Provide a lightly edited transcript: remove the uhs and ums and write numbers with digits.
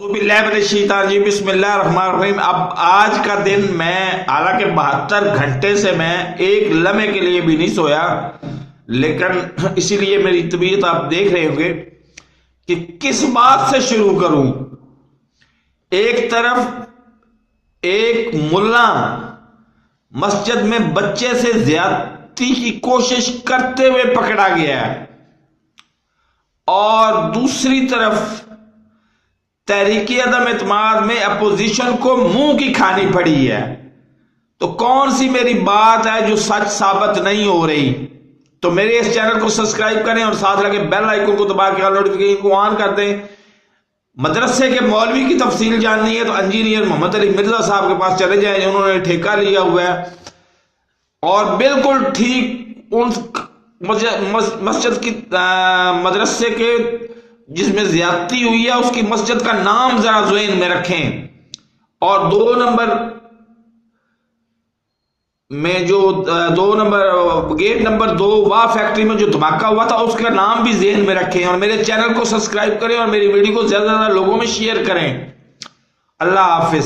बिस्मिल्लाहिर्रहमानिर्रहीम। अब आज का दिन मैं हालांकि 72 घंटे से मैं एक लम्हे के लिए भी नहीं सोया, लेकिन इसीलिए मेरी तबीयत आप देख रहे होंगे कि किस बात से शुरू करूं। एक तरफ एक मुल्ला मस्जिद में बच्चे से ज्यादती की कोशिश करते हुए पकड़ा गया है और दूसरी तरफ तहरीकी अदम एतमाद में अपोजिशन को मुंह की खानी पड़ी है। तो कौन सी मेरी बात है जो सच साबित नहीं हो रही? तो मेरे इस चैनल को सब्सक्राइब करें और साथ लगे बेल आइकन को दबा के नोटिफिकेशन को ऑन कर दें। मदरसे के मौलवी की तफसील जाननी है तो इंजीनियर मोहम्मद अली मिर्जा साहब के पास चले जाएं, उन्होंने ठेका लिया हुआ है और बिल्कुल ठीक उन मस्जिद की मदरसे के जिसमें ज्यादती हुई है उसकी मस्जिद का नाम जरा ज़हन में रखें। और 2 नंबर में जो 2 नंबर गेट नंबर 2 वाह फैक्ट्री में जो धमाका हुआ था उसका नाम भी ज़हन में रखें। और मेरे चैनल को सब्सक्राइब करें और मेरी वीडियो को ज्यादा से ज्यादा लोगों में शेयर करें। अल्लाह हाफिज।